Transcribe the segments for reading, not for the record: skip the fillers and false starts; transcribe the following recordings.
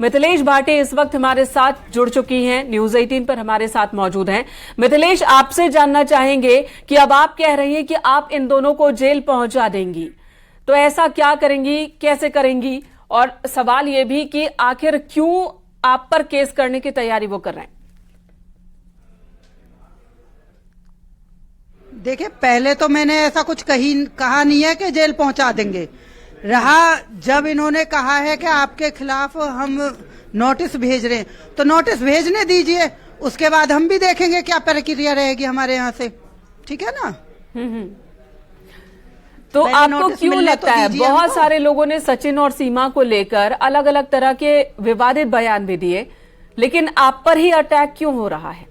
मिथिलेश भाटी इस वक्त हमारे साथ जुड़ चुकी हैं, न्यूज 18 पर हमारे साथ मौजूद हैं। मिथिलेश, आपसे जानना चाहेंगे कि अब आप कह रही हैं कि आप इन दोनों को जेल पहुंचा देंगी, तो ऐसा क्या करेंगी, कैसे करेंगी? और सवाल यह भी कि आखिर क्यों आप पर केस करने की तैयारी वो कर रहे हैं? देखिए, पहले तो मैंने ऐसा कुछ कहा नहीं है कि जेल पहुंचा देंगे। रहा जब इन्होंने कहा है कि आपके खिलाफ हम नोटिस भेज रहे हैं, तो नोटिस भेजने दीजिए, उसके बाद हम भी देखेंगे क्या प्रक्रिया रहेगी हमारे यहाँ से। ठीक है ना? तो आपको क्यों लगता है, बहुत सारे लोगों ने सचिन और सीमा को लेकर अलग अलग तरह के विवादित बयान भी दिए, लेकिन आप पर ही अटैक क्यों हो रहा है?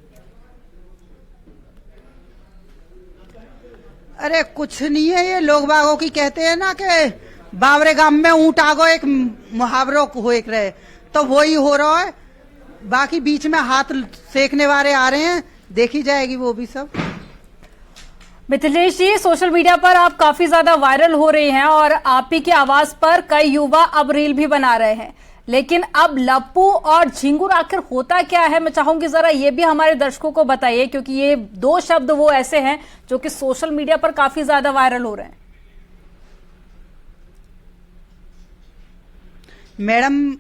अरे कुछ नहीं है, ये लोग बागों की कहते हैं ना कि बावरे गांव में ऊंट आगो, एक मुहावरों हो एक रहे, तो वही हो रहा है। बाकी बीच में हाथ सेकने वाले आ रहे हैं, देखी जाएगी वो भी सब। मिथिलेश जी, सोशल मीडिया पर आप काफी ज्यादा वायरल हो रही हैं और आप ही की आवाज पर कई युवा अब रील भी बना रहे हैं, लेकिन अब लप्पू और झिंगुर आखिर होता क्या है, मैं चाहूंगी जरा ये भी हमारे दर्शकों को बताइए, क्योंकि ये दो शब्द वो ऐसे हैं जो कि सोशल मीडिया पर काफी ज्यादा वायरल हो रहे हैं। मैडम,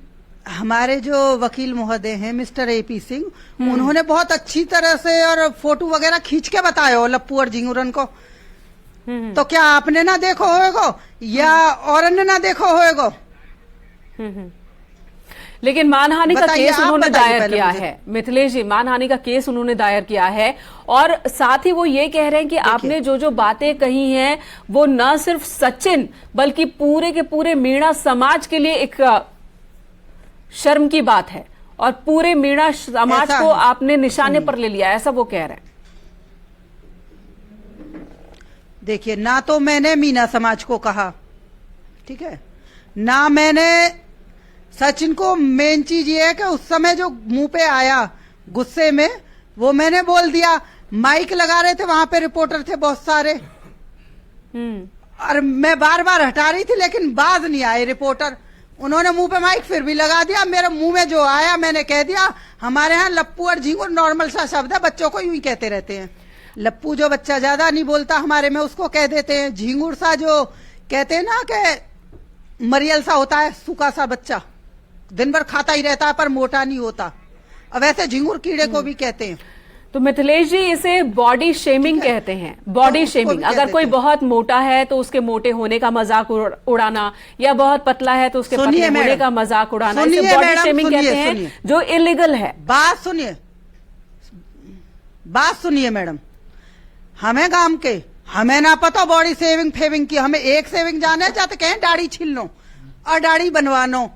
हमारे जो वकील महोदय हैं मिस्टर एपी सिंह, उन्होंने बहुत अच्छी तरह से और फोटो वगैरह खींच के बताया हो लप्पू और झिंगुरन को। तो क्या आपने ना देखो होएगो या और ने ना देखो होएगो? लेकिन मानहानि का केस उन्होंने दायर किया है। मिथिलेश जी, मानहानि का केस उन्होंने दायर किया है और साथ ही वो ये कह रहे हैं कि आपने जो जो बातें कही हैं वो न सिर्फ सचिन बल्कि पूरे के पूरे मीणा समाज के लिए एक शर्म की बात है और पूरे मीणा समाज को आपने निशाने पर ले लिया, ऐसा वो कह रहे हैं। देखिए, ना तो मैंने मीना समाज को कहा, ठीक है, ना मैंने सचिन को। मेन चीज ये है कि उस समय जो मुंह पे आया गुस्से में, वो मैंने बोल दिया। माइक लगा रहे थे, वहां पे रिपोर्टर थे बहुत सारे, और मैं बार बार हटा रही थी, लेकिन बाज नहीं आए रिपोर्टर। उन्होंने मुंह पे माइक फिर भी लगा दिया। मेरे मुंह में जो आया मैंने कह दिया। हमारे यहाँ लप्पू और झिंगुर नॉर्मल सा शब्द है, बच्चों को यूं ही कहते रहते हैं। लप्पू जो बच्चा ज्यादा नहीं बोलता हमारे में, उसको कह देते हैं। झिंगुर सा जो कहते हैं ना कि मरियल सा होता है, सूखा सा बच्चा, दिन भर खाता ही रहता है पर मोटा नहीं होता, और वैसे झिंगुर कीड़े को भी कहते हैं। तो मिथिलेश जी, इसे बॉडी शेमिंग कहते हैं। बॉडी शेमिंग, अगर कोई बहुत मोटा है तो उसके मोटे होने का मजाक उड़ाना, या बहुत पतला है तो उसके पतले होने का मजाक उड़ाना, इसे बॉडी शेमिंग कहते हैं, जो इलीगल है। बात सुनिए मैडम, हमें गांव के हमें ना पता बॉडी शेविंग फेविंग की। हमें एक शेविंग जाने जाते कहें दाढ़ी छील लो और दाढ़ी बनवानो,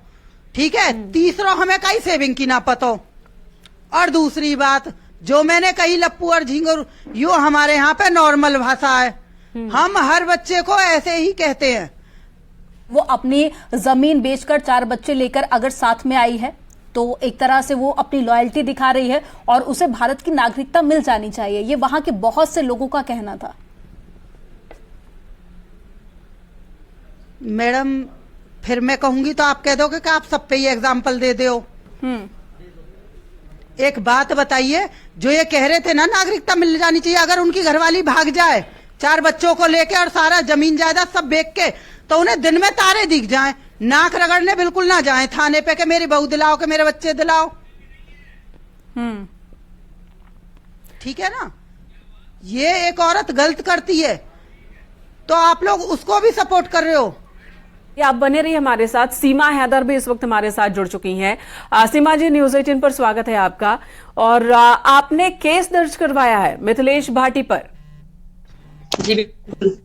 ठीक है। तीसरा, हमें कई शेविंग की ना पता। और दूसरी बात जो मैंने कही लप्पू और झिंगुर, यो हमारे यहाँ पे नॉर्मल भाषा है, हम हर बच्चे को ऐसे ही कहते हैं। वो अपनी जमीन बेचकर 4 बच्चे लेकर अगर साथ में आई है तो एक तरह से वो अपनी लॉयल्टी दिखा रही है और उसे भारत की नागरिकता मिल जानी चाहिए, ये वहां के बहुत से लोगों का कहना था। मैडम, फिर मैं कहूंगी तो आप कह दोगे कि आप सब पे ही एग्जाम्पल दे दो। एक बात बताइए, जो ये कह रहे थे ना नागरिकता मिल जानी चाहिए, अगर उनकी घरवाली भाग जाए 4 बच्चों को लेके और सारा जमीन जायदाद सब बेच के, तो उन्हें दिन में तारे दिख जाएं, नाक रगड़ने बिल्कुल ना जाएं थाने पे कि मेरी बहू दिलाओ कि मेरे बच्चे दिलाओ। ठीक है ना? ये एक औरत गलत करती है तो आप लोग उसको भी सपोर्ट कर रहे हो। आप बने रहिए हमारे साथ। सीमा हैदर भी इस वक्त हमारे साथ जुड़ चुकी हैं। सीमा जी, न्यूज 18 पर स्वागत है आपका। और आपने केस दर्ज करवाया है मिथिलेश भाटी पर। जी बिल्कुल।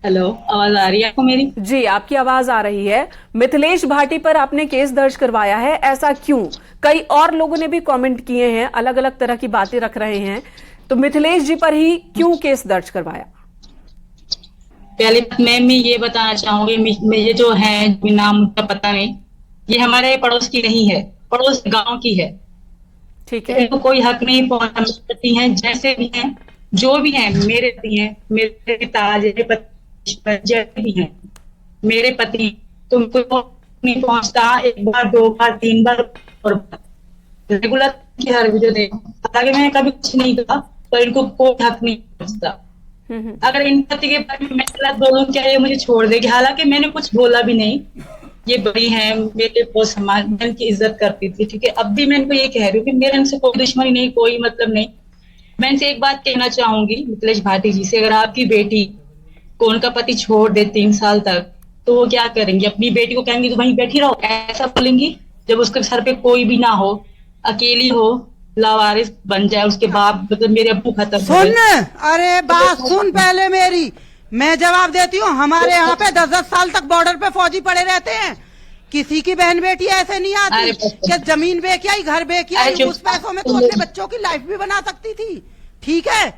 हेलो, आवाज आ रही है आपको मेरी? जी, आपकी आवाज आ रही है। मिथिलेश भाटी पर आपने केस दर्ज करवाया है, ऐसा क्यों? कई और लोगों ने भी कमेंट किए हैं, अलग अलग तरह की बातें रख रहे हैं, तो मिथिलेश जी पर ही क्यों केस दर्ज करवाया? पहले मैं ये बताना चाहूंगी, ये जो है नाम उनका पता नहीं, ये हमारे पड़ोस की नहीं है, पड़ोस गांव की है। ठीक है, इनको कोई हक नहीं पहुंचती है, जैसे भी हैं, जो भी हैं, मेरे पति हैं, मेरे पिता, जैसे भी हैं, मेरे पति तो नहीं पहुंचता, 1 बार 2 बार 3 बार और रेगुलर की हर वीडियो देखो। हालांकि मैंने कभी कुछ नहीं कहा, पर इनको कोई हक नहीं पहुंचता। अगर इन पति के बारे में मैं गलत बोलूं क्या ये मुझे छोड़ देगी? हालांकि मैंने कुछ बोला भी नहीं, ये बड़ी हैं, मेरे बहुत सम्मान, मैं इनकी इज्जत करती थी, ठीक है। अब भी मैं इनको ये कह रही हूँ कि मेरे इनसे कोई दुश्मनी नहीं, कोई मतलब नहीं। मैं इनसे एक बात कहना चाहूंगी मिथिलेश भाटी जी से, अगर आपकी बेटी को उनका पति छोड़ दे 3 साल तक, तो वो क्या करेंगी? अपनी बेटी को कहेंगी तो वहीं बैठी रहो, ऐसा बोलेंगी? जब उसके सर पे कोई भी ना हो, अकेली हो, लावारिस बन जाए, उसके बाप मतलब मेरे अब्बू खत्म हो सुन, गए। अरे बात सुन पहले मेरी, मैं जवाब देती हूँ। हमारे यहाँ पे 10-10 साल तक बॉर्डर पे फौजी पड़े रहते हैं। किसी की बहन बेटी ऐसे नहीं आती कि जमीन बेच आई, घर बेच आई, उस पैसों में तो अपने बच्चों की लाइफ भी बना सकती थी, ठीक है।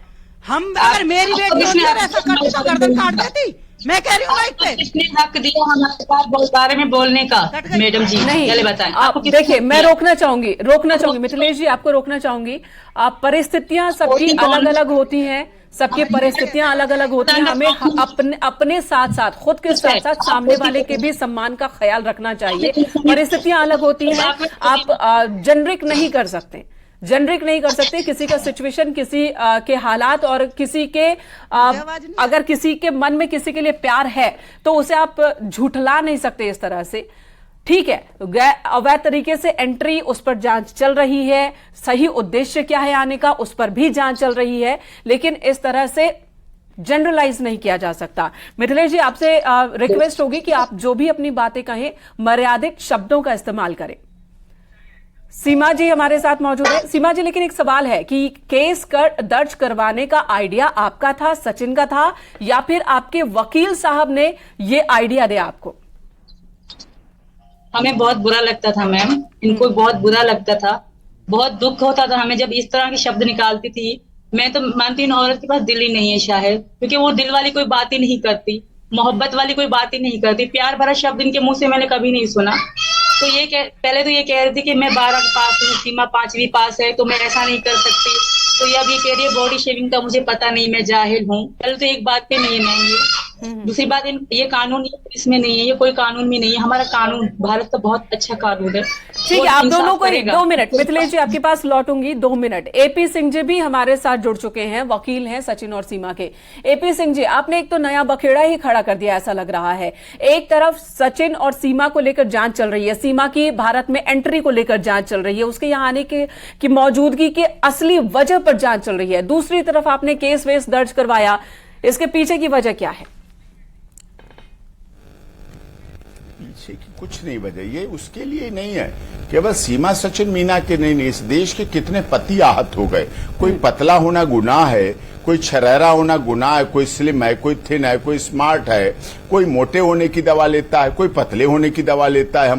हम अगर मेरी बेटी होती और ऐसा करती तो गर्दन काट देती। मैं कह रही हूँ माइक पे। किसने हक दिया हमारे बारे में बोलने का? मैडम जी नहीं, पहले बताएं। आप देखिए, मैं रोकना चाहूंगी मिथिलेश जी, आपको रोकना चाहूंगी। आप परिस्थितियां सबकी अलग अलग होती हैं, सबकी परिस्थितियां अलग अलग होती हैं। हमें अपने साथ साथ, खुद के साथ साथ सामने वाले के भी सम्मान का ख्याल रखना चाहिए। परिस्थितियां अलग होती हैं, आप जेनरिक नहीं कर सकते, किसी का सिचुएशन, किसी के हालात और किसी के अगर किसी के मन में किसी के लिए प्यार है तो उसे आप झूठला नहीं सकते इस तरह से, ठीक है। तो अवैध तरीके से एंट्री, उस पर जांच चल रही है। सही उद्देश्य क्या है आने का, उस पर भी जांच चल रही है, लेकिन इस तरह से जनरलाइज नहीं किया जा सकता। मिथिलेश जी, आपसे रिक्वेस्ट होगी कि आप जो भी अपनी बातें कहें मर्यादित शब्दों का इस्तेमाल करें। सीमा जी हमारे साथ मौजूद है। सीमा जी, लेकिन एक सवाल है कि केस दर्ज करवाने का आइडिया आपका था, सचिन का था, या फिर आपके वकील साहब ने ये आइडिया दिया आपको? हमें बहुत बुरा लगता था मैम, इनको बहुत बुरा लगता था, बहुत दुख होता था हमें जब इस तरह के शब्द निकालती थी। मैं तो मानती हूँ औरत के पास दिल ही नहीं है शायद, क्योंकि वो दिल वाली कोई बात ही नहीं करती, मोहब्बत वाली कोई बात ही नहीं करती। प्यार भरा शब्द इनके मुंह से मैंने कभी नहीं सुना। तो पहले तो ये कह रही थी कि मैं 12 पास हूँ, सीमा 5वीं पास है, तो मैं ऐसा नहीं कर सकती। तो ये अब ये कह रही है बॉडी शेविंग का मुझे पता नहीं, मैं जाहिल हूँ। पहले तो एक बात पे नहीं है मैम ये। दूसरी बात, ये कानून इसमें नहीं है, ये कोई कानून में नहीं है। हमारा कानून भारत का बहुत अच्छा कानून है। ठीक है, आप दोनों को 2 मिनट, मिथिलेश जी आपके पास लौटूंगी, 2 मिनट। एपी सिंह जी भी हमारे साथ जुड़ चुके हैं, वकील हैं सचिन और सीमा के। एपी सिंह जी, आपने एक तो नया बखेड़ा ही खड़ा कर दिया ऐसा लग रहा है। एक तरफ सचिन और सीमा को लेकर जांच चल रही है, सीमा की भारत में एंट्री को लेकर जांच चल रही है, उसके यहां आने की मौजूदगी की असली वजह पर जांच चल रही है। दूसरी तरफ आपने केस वेस दर्ज करवाया, इसके पीछे की वजह क्या है? पीछे की कुछ नहीं वजह, ये उसके लिए नहीं है केवल सीमा सचिन मीना के नहीं, इस देश के कितने पति आहत हो गए। कोई पतला होना गुनाह है, कोई छरेरा होना गुनाह है, कोई स्लिम है, कोई थिन है, कोई स्मार्ट है, कोई मोटे होने की दवा लेता है, कोई पतले होने की दवा लेता है।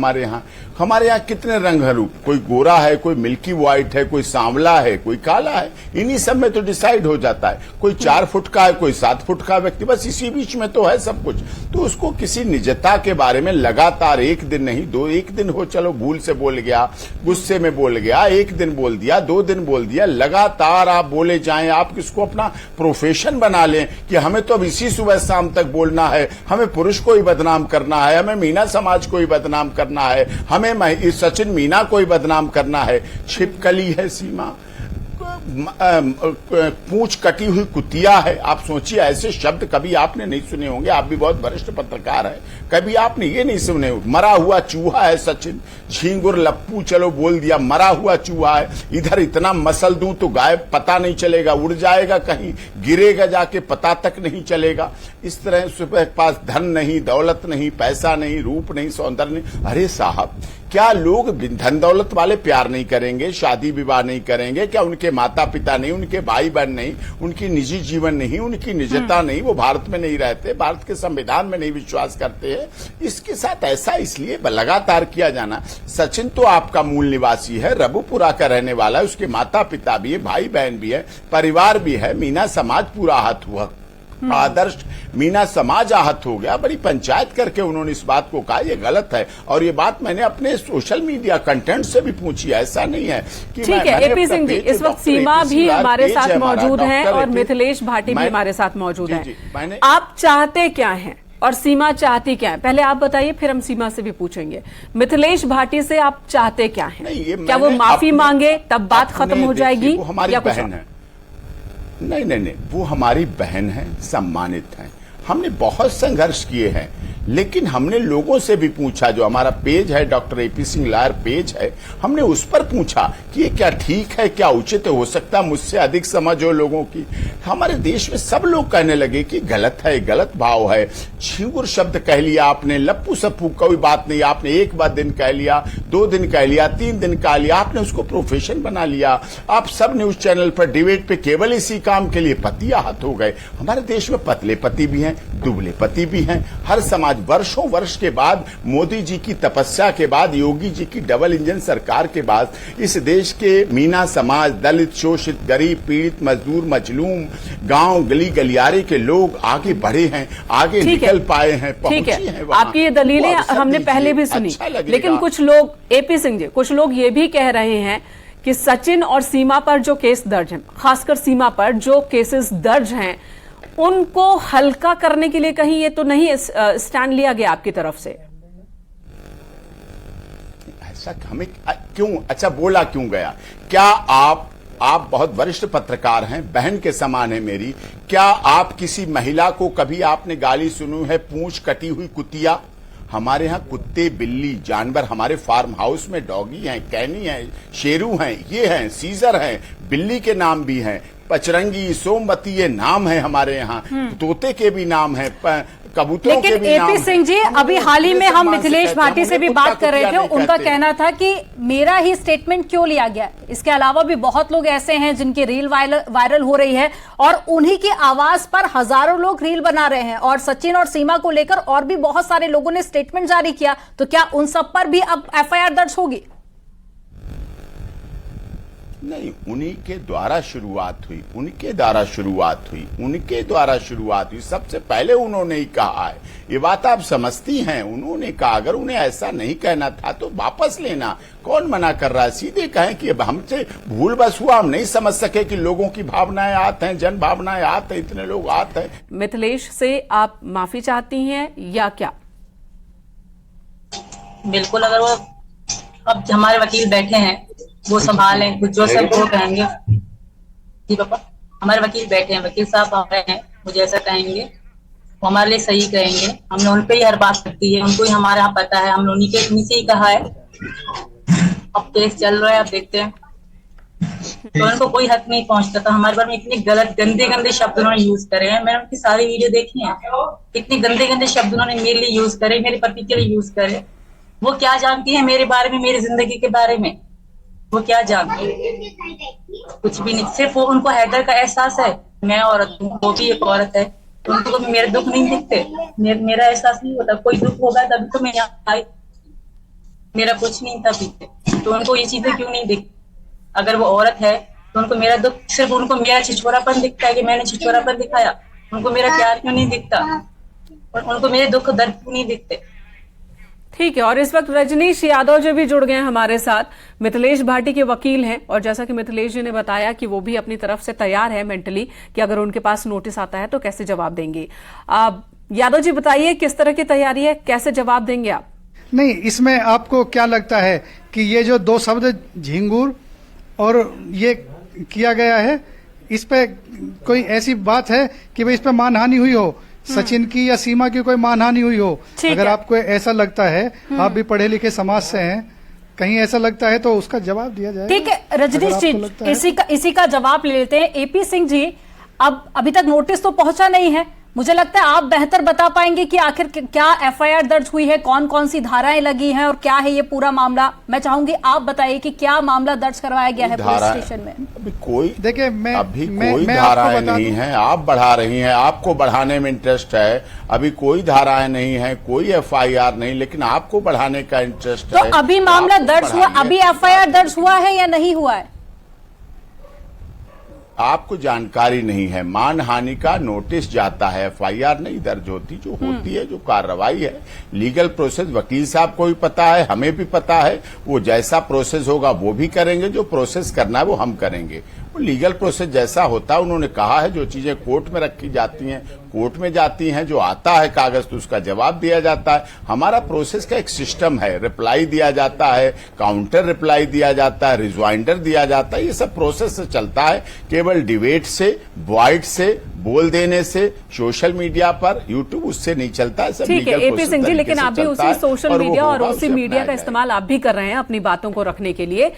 हमारे यहाँ कितने रंग है रूप, कोई गोरा है, कोई मिल्की व्हाइट है, कोई सांवला है, कोई काला है। इन्हीं सब में तो डिसाइड हो जाता है। कोई 4 फुट का है, कोई 7 फुट का व्यक्ति, बस इसी बीच में तो है सब कुछ। तो उसको किसी निजता के बारे में लगातार 1 दिन नहीं 2, 1 दिन हो चलो भूल से बोल गया, गुस्से में बोल गया, 1 दिन बोल दिया, 2 दिन बोल दिया, लगातार आप बोले जाएं। आप किसको अपना प्रोफेशन बना लें कि हमें तो अब इसी सुबह शाम तक बोलना है, हमें पुरुष को ही बदनाम करना है, हमें मीना समाज को ही बदनाम करना है, हमें सचिन मीना को ही बदनाम करना है। छिपकली है सीमा, पूंछ कटी हुई कुतिया है। आप सोचिए, ऐसे शब्द कभी आपने नहीं सुने होंगे, आप भी बहुत वरिष्ठ पत्रकार हैं, कभी आपने ये नहीं सुने। मरा हुआ चूहा है सचिन, झींगुर लप्पू चलो बोल दिया, मरा हुआ चूहा है। इधर इतना मसल दूं तो गायब पता नहीं चलेगा, उड़ जाएगा कहीं, गिरेगा जाके पता तक नहीं चलेगा। इस तरह उसके पास धन नहीं, दौलत नहीं, पैसा नहीं, रूप नहीं, सौंदर्य नहीं। अरे साहब, क्या लोग धन दौलत वाले प्यार नहीं करेंगे, शादी विवाह नहीं करेंगे? क्या उनके माता पिता नहीं, उनके भाई बहन नहीं, उनकी निजी जीवन नहीं, उनकी निजता नहीं, वो भारत में नहीं रहते, भारत के संविधान में नहीं विश्वास करते हैं? इसके साथ ऐसा इसलिए लगातार किया जाना। सचिन तो आपका मूल निवासी है, रबुपुरा का रहने वाला है, उसके माता पिता भी है, भाई बहन भी है, परिवार भी है। मीना समाज पूरा आहत हुआ, आदर्श मीना समाज आहत हो गया। बड़ी पंचायत करके उन्होंने इस बात को कहा, ये गलत है। और ये बात मैंने अपने सोशल मीडिया कंटेंट से भी पूछी, ऐसा नहीं है कि ठीक है। एपी सिंह जी, इस वक्त सीमा भी हमारे साथ मौजूद हैं और मिथिलेश भाटी भी हमारे साथ मौजूद हैं। आप चाहते क्या हैं? और सीमा चाहती क्या है? पहले आप बताइए, फिर हम सीमा से भी पूछेंगे। मिथिलेश भाटी से आप चाहते क्या हैं? क्या वो माफी मांगे तब बात खत्म हो जाएगी? वो हमारी या कुछ बहन है। नहीं, वो हमारी बहन है, सम्मानित है। हमने बहुत संघर्ष किए हैं, लेकिन हमने लोगों से भी पूछा, जो हमारा पेज है doctor AP Singh lawyer page है, हमने उस पर पूछा कि ये क्या ठीक है, क्या उचित हो सकता, मुझसे अधिक समझ हो लोगों की। हमारे देश में सब लोग कहने लगे कि गलत है, गलत भाव है। झिंगुर शब्द कह लिया आपने, लप्पू सप्पू कोई बात नहीं, आपने एक बार दिन कह लिया, 2 दिन कह लिया, 3 दिन कह लिया, आपने उसको प्रोफेशन बना लिया। आप सब न्यूज चैनल पर डिबेट पे केवल इसी काम के लिए पति आहत हो गए। हमारे देश में पतले पति भी हैं, दुबले पति भी हैं। हर समाज वर्षों वर्ष के बाद, मोदी जी की तपस्या के बाद, योगी जी की डबल इंजन सरकार के बाद, इस देश के मीना समाज, दलित, शोषित, गरीब, पीड़ित, मजदूर, मजलूम, गांव गली गलियारे के लोग आगे बढ़े हैं, आगे निकल पाए हैं, पहुंचे हैं वहां। आपकी ये दलीलें हमने पहले भी सुनी, लेकिन कुछ लोग, एपी सिंह जी, कुछ लोग ये भी कह रहे हैं कि सचिन और सीमा पर जो केस दर्ज हैं, खासकर सीमा पर जो केसेस दर्ज हैं, उनको हल्का करने के लिए कहीं ये तो नहीं स्टैंड लिया गया आपकी तरफ से? ऐसा हमें क्यों, अच्छा बोला क्यों गया? क्या आप बहुत वरिष्ठ पत्रकार हैं, बहन के समान है मेरी, क्या आप किसी महिला को कभी आपने गाली सुनी है, पूंछ कटी हुई कुतिया? हमारे यहाँ कुत्ते, बिल्ली, जानवर, हमारे फार्म हाउस में डॉगी हैं, कैनी हैं, शेरू हैं, ये हैं, सीजर हैं, बिल्ली के नाम भी हैं, पचरंगी, सोमवती, ये नाम है हमारे यहाँ, तोते के भी नाम है, कबूतरों के भी नाम। एपी सिंह जी, अभी हाल ही में हम मिथिलेश भाटी से भी बात कर रहे थे, उनका कहना था कि मेरा ही स्टेटमेंट क्यों लिया गया। इसके अलावा भी बहुत लोग ऐसे हैं जिनकी रील वायरल हो रही है और उन्हीं की आवाज पर हजारों लोग रील बना रहे हैं, और सचिन और सीमा को लेकर और भी बहुत सारे लोगों ने स्टेटमेंट जारी किया। तो क्या उन सब पर भी अब एफआईआर दर्ज होगी? नहीं, उन्हीं के द्वारा शुरुआत हुई, उनके द्वारा शुरुआत हुई। सबसे पहले उन्होंने ही कहा है, ये बात आप समझती हैं। उन्होंने कहा, अगर उन्हें ऐसा नहीं कहना था तो वापस लेना, कौन मना कर रहा है? सीधे कहें कि हमसे भूल बस हुआ, हम नहीं समझ सके कि लोगों की भावनाएं आते हैं, जन भावनाएं आते हैं, इतने लोग आते हैं। मिथिलेश से आप माफी चाहती हैं या क्या? बिल्कुल, अगर वो अब हमारे वकील बैठे हैं, वो संभालें, कुछ जो सब वो कहेंगे। जी पापा, हमारे वकील बैठे हैं, वकील साहब आ रहे हैं, मुझे ऐसा कहेंगे, वो हमारे लिए सही कहेंगे। हमने उन पे ही हर बात करती है, उनको ही हमारे यहाँ पता है, हमने उन्हीं से ही कहा है। अब केस चल रहा है, आप देखते हैं। तो उनको कोई हक नहीं पहुंचता था। हमारे बारे में इतने गलत गंदे शब्द उन्होंने यूज करे हैं। मैंने उनकी सारी वीडियो देखी है, इतने गंदे शब्द उन्होंने मेरे लिए यूज करे, मेरे पति के लिए यूज करे। वो क्या जानती है मेरे बारे में, मेरी जिंदगी के बारे में? वो क्या जानती है? कुछ भी नहीं। सिर्फ वो, उनको हैदर का एहसास है, मैं औरत हूँ, वो भी एक औरत है, तो उनको मेरे दुख नहीं दिखते, मेरा एहसास नहीं होता। कोई दुख होगा तभी तो मैं यहाँ आई, मेरा कुछ नहीं था पीछे। तो उनको ये चीजें क्यों नहीं दिखती? अगर वो औरत है तो उनको मेरा दुख, सिर्फ उनको मेरा छिछोरापन दिखता है कि मैंने छिछोरापन दिखाया। उनको मेरा प्यार क्यों नहीं दिखता? और उनको मेरे दुख दर्द क्यों नहीं दिखते? ठीक है। और इस वक्त रजनीश यादव जी भी जुड़ गए हैं हमारे साथ, मिथिलेश भाटी के वकील हैं, और जैसा कि मिथिलेश जी ने बताया कि वो भी अपनी तरफ से तैयार है मेंटली कि अगर उनके पास नोटिस आता है तो कैसे जवाब देंगे। यादव जी बताइए, किस तरह की तैयारी है, कैसे जवाब देंगे आप? नहीं, इसमें आपको क्या लगता है कि ये जो 2 शब्द झिंगुर और ये किया गया है, इस पे कोई ऐसी बात है कि भाई इस पे मानहानि हुई हो, सचिन की या सीमा की कोई मानहानि हुई हो? अगर आपको ऐसा लगता है, आप भी पढ़े लिखे समाज से हैं, कहीं ऐसा लगता है तो उसका जवाब दिया जाए। ठीक है रजनीश जी, इसी का जवाब ले लेते हैं। एपी सिंह जी, अब अभी तक नोटिस तो पहुंचा नहीं है, मुझे लगता है आप बेहतर बता पाएंगे कि आखिर क्या एफआईआर दर्ज हुई है, कौन कौन सी धाराएं लगी हैं और क्या है ये पूरा मामला। मैं चाहूंगी आप बताइए कि क्या मामला दर्ज करवाया गया है पुलिस स्टेशन में। अभी कोई, देखिए, कोई धाराएं नहीं है, आप बढ़ा रही हैं, आपको बढ़ाने में इंटरेस्ट है। अभी कोई धाराएं नहीं है, कोई एफआईआर नहीं, लेकिन आपको बढ़ाने का इंटरेस्ट है। तो अभी मामला दर्ज हुआ, अभी एफआईआर दर्ज हुआ है या नहीं हुआ है? आपको जानकारी नहीं है। मानहानि का नोटिस जाता है, एफआईआर नहीं दर्ज होती। जो होती है, जो कार्रवाई है, लीगल प्रोसेस, वकील साहब को भी पता है, हमें भी पता है। वो जैसा प्रोसेस होगा वो भी करेंगे, जो प्रोसेस करना है वो हम करेंगे। लीगल प्रोसेस जैसा होता है, उन्होंने कहा है जो चीजें कोर्ट में रखी जाती हैं कोर्ट में जाती हैं, जो आता है कागज तो उसका जवाब दिया जाता है। हमारा प्रोसेस का एक सिस्टम है, रिप्लाई दिया जाता है, काउंटर रिप्लाई दिया जाता है, रिजवाइंडर दिया जाता है, ये सब प्रोसेस से चलता है। केवल डिबेट से, वॉइड से, बोल देने से, सोशल मीडिया पर, यूट्यूब उससे नहीं चलता है। सब ठीक है legal AP process Singh ji, तरीके लेकिन से आप भी चलता उसी है सोशल मीडिया और होगा, उसी उसे मीडिया का अपनाया इस्तेमाल आप भी कर रहे हैं अपनी बातों को रखने के लिए।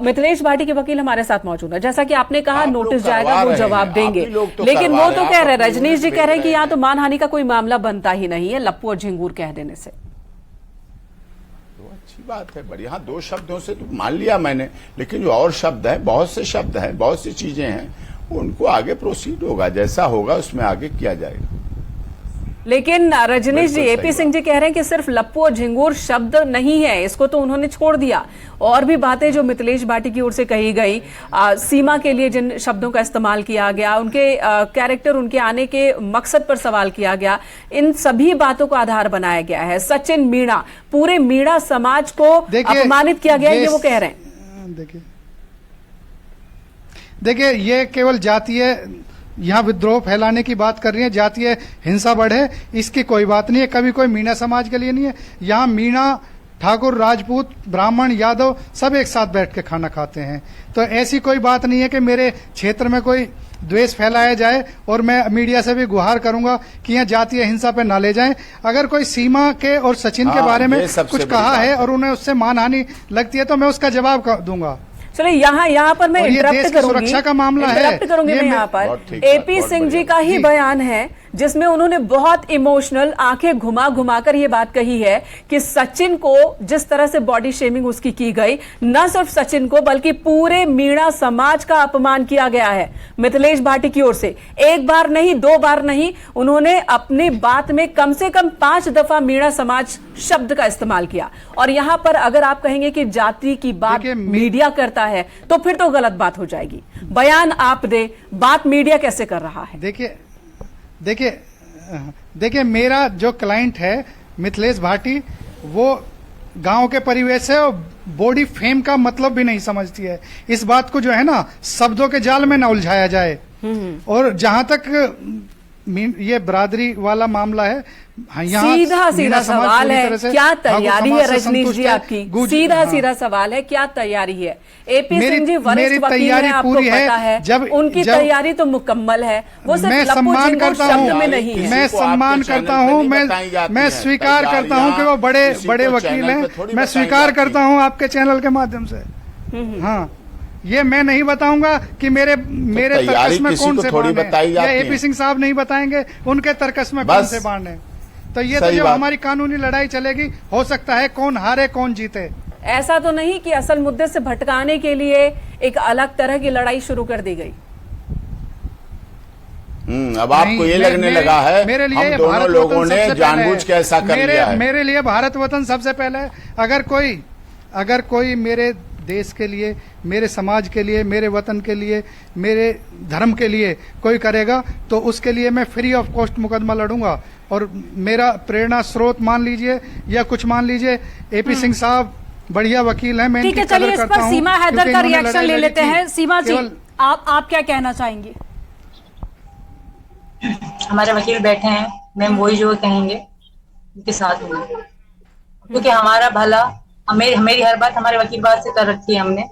मिथिलेश भाटी के वकील हमारे साथ मौजूद है। जैसा कि आपने कहा आप लोग नोटिस करवा जाएगा, वो रहे जवाब हैं, देंगे, आप ही लोग तो लेकिन करवा वो रहे तो हैं, कह आप रहे हैं, अपनी रजनीश जी न्यूज़ कह रहे हैं देख कि रहे यहाँ तो मानहानि का कोई मामला बनता ही नहीं है लप्पू और झिंगूर कह देने से। अच्छी बात है, बढ़िया। हाँ, 2 शब्दों से तो मान लिया मैंने, लेकिन जो और शब्द है, बहुत से शब्द हैं, बहुत सी चीजें हैं, उनको आगे प्रोसीड होगा, जैसा होगा उसमें आगे किया जाएगा। लेकिन रजनीश जी, बिल्कुल एपी सही सिंह जी कह रहे हैं कि सिर्फ लप्पू और झिंगूर शब्द नहीं है, इसको तो उन्होंने छोड़ दिया। और भी बातें जो मिथिलेश भाटी की ओर से कही गई, सीमा के लिए जिन शब्दों का इस्तेमाल किया गया, उनके कैरेक्टर, उनके आने के मकसद पर सवाल किया गया, इन सभी बातों को आधार बनाया गया है। सचिन मीणा, पूरे मीणा समाज को अपमानित किया गया, ये वो कह रहे हैं। देखिए ये केवल जातीय यहाँ विद्रोह फैलाने की बात कर रही है, जातीय हिंसा बढ़े, इसकी कोई बात नहीं है। कभी कोई मीणा समाज के लिए नहीं है। यहाँ मीणा, ठाकुर, राजपूत, ब्राह्मण, यादव सब एक साथ बैठ के खाना खाते हैं। तो ऐसी कोई बात नहीं है कि मेरे क्षेत्र में कोई द्वेष फैलाया जाए, और मैं मीडिया से भी गुहार करूंगा कि यहाँ जातीय हिंसा पे ना ले जाएं। अगर कोई सीमा के और सचिन के बारे में कुछ कहा है और उन्हें उससे मानहानि लगती है तो मैं उसका जवाब दूंगा। चलिए यहाँ पर मैं इंटरप्ट करूंगी, सुरक्षा का मामला है, इंटरप्ट करूंगी मैं यहाँ पर। एपी सिंह जी का ही बयान है जिसमें उन्होंने बहुत इमोशनल आंखें घुमा घुमा कर ये बात कही है कि सचिन को जिस तरह से बॉडी शेमिंग उसकी की गई, न सिर्फ सचिन को बल्कि पूरे मीणा समाज का अपमान किया गया है मिथिलेश भाटी की ओर से। एक बार नहीं, 2 बार नहीं, उन्होंने अपनी बात में कम से कम 5 दफा मीणा समाज शब्द का इस्तेमाल किया। और यहां पर अगर आप कहेंगे कि जाति की बात मीडिया करता है तो फिर तो गलत बात हो जाएगी। बयान आप दे, बात मीडिया कैसे कर रहा है? देखिए मेरा जो क्लाइंट है मिथिलेश भाटी, वो गांव के परिवेश से और बॉडी फेम का मतलब भी नहीं समझती है। इस बात को जो है ना शब्दों के जाल में ना उलझाया जाए। और जहां तक ये बरादरी वाला मामला है, सीधा सीधा सवाल है, क्या तैयारी है रजनीश जी आपकी? सीधा सीधा सवाल है, क्या तैयारी है? एपी सिंह जी वरिष्ठ वकील हैं, आपको पता है, जब उनकी तैयारी तो मुकम्मल है। वो सिर्फ लप्पू झिंगूर शब्द में नहीं है। मैं सम्मान करता हूँ, मैं स्वीकार करता हूँ कि वो बड़े वकील हैं। मैं स्वीकार करता हूँ आपके चैनल के माध्यम से। हाँ, ये मैं नहीं बताऊंगा कि मेरे तर्कस में कौन से बाण है, या एपी सिंह साहब नहीं बताएंगे उनके तर्कस में कौन से बाण है। तो ये तो जो हमारी कानूनी लड़ाई चलेगी, हो सकता है कौन हारे कौन जीते। ऐसा तो नहीं कि असल मुद्दे से भटकाने के लिए एक अलग तरह की लड़ाई शुरू कर दी गई। अब आपको ये लगने लगा है मेरे लिए हम दोनों लोगों ने जानबूझ के ऐसा कर लिया है। मेरे लिए भारत वतन सबसे पहले है। अगर कोई मेरे देश के लिए, मेरे समाज के लिए, मेरे वतन के लिए, मेरे धर्म के लिए कोई करेगा तो उसके लिए मैं फ्री ऑफ कॉस्ट मुकदमा लड़ूंगा। और मेरा प्रेरणा स्रोत मान लीजिए या कुछ मान लीजिए, एपी सिंह साहब बढ़िया वकील हैं, मैं ठीक है। चलिए इस पर सीमा हैदर का रिएक्शन ले लेते हैं। सीमा जी, आप क्या कहना चाहेंगे? हमारे वकील बैठे हैं, मैम वही जो कहेंगे उनके साथ होंगे, क्योंकि हमारा भला, मेरी हर बात हमारे वकील बात से कर रखी है हमने,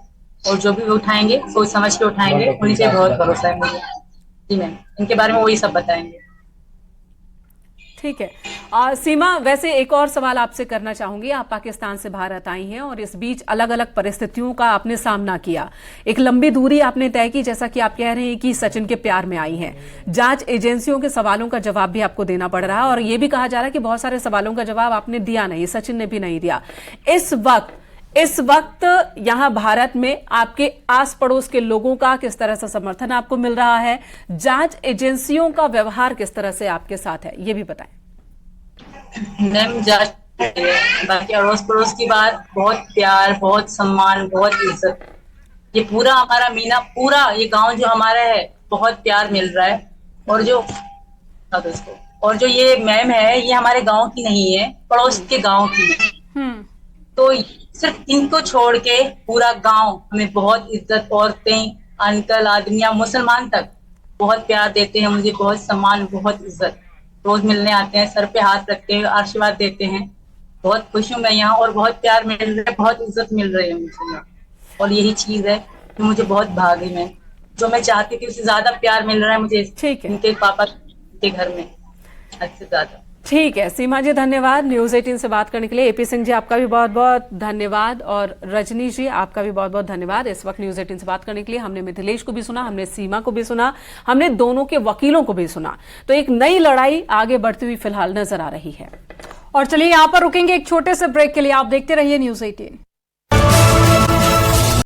और जो भी उठाएंगे सोच समझ के उठाएंगे। उन्हीं से बहुत भरोसा है मुझे। जी मैम, इनके बारे में वही सब बताएंगे। ठीक है। सीमा, वैसे एक और सवाल आपसे करना चाहूंगी। आप पाकिस्तान से भारत आई हैं और इस बीच अलग अलग परिस्थितियों का आपने सामना किया। एक लंबी दूरी आपने तय की, जैसा कि आप कह रहे हैं कि सचिन के प्यार में आई हैं। जांच एजेंसियों के सवालों का जवाब भी आपको देना पड़ रहा है, और यह भी कहा जा रहा है कि बहुत सारे सवालों का जवाब आपने दिया नहीं, सचिन ने भी नहीं दिया। इस वक्त यहां भारत में आपके आस पड़ोस के लोगों का किस तरह से समर्थन आपको मिल रहा है? जांच एजेंसियों का व्यवहार किस तरह से आपके साथ है, ये भी बताएं। मैम, जांच बाकी अड़ोस पड़ोस की बात, बहुत प्यार, बहुत सम्मान, बहुत इज्जत। ये पूरा हमारा मीना, पूरा ये गांव जो हमारा है, बहुत प्यार मिल रहा है। और जो ये मैम है, ये हमारे गांव की नहीं है, पड़ोस के गांव की है। तो सिर्फ इनको छोड़ के पूरा गांव हमें बहुत इज्जत, औरतें, अंकल आदमी या मुसलमान तक बहुत प्यार देते हैं मुझे, बहुत सम्मान, बहुत इज्जत। रोज मिलने आते हैं, सर पे हाथ रखते हैं, आशीर्वाद देते हैं। बहुत खुश हूँ मैं यहाँ, और बहुत प्यार मिल रहा है, बहुत इज्जत मिल रही है मुझे यहाँ। और यही चीज है कि मुझे बहुत भागी में, जो मैं चाहती थी उससे ज्यादा प्यार मिल रहा है मुझे ठीक है। इनके पापा के घर में, हद से ज्यादा। ठीक है सीमा जी, धन्यवाद न्यूज 18 से बात करने के लिए। एपी सिंह जी आपका भी बहुत बहुत धन्यवाद, और रजनी जी आपका भी बहुत बहुत धन्यवाद। इस वक्त न्यूज 18 से बात करने के लिए हमने मिथिलेश को भी सुना, हमने सीमा को भी सुना, हमने दोनों के वकीलों को भी सुना। तो एक नई लड़ाई आगे बढ़ती हुई फिलहाल नजर आ रही है। और चलिए यहाँ पर रुकेंगे एक छोटे से ब्रेक के लिए। आप देखते रहिए न्यूज 18।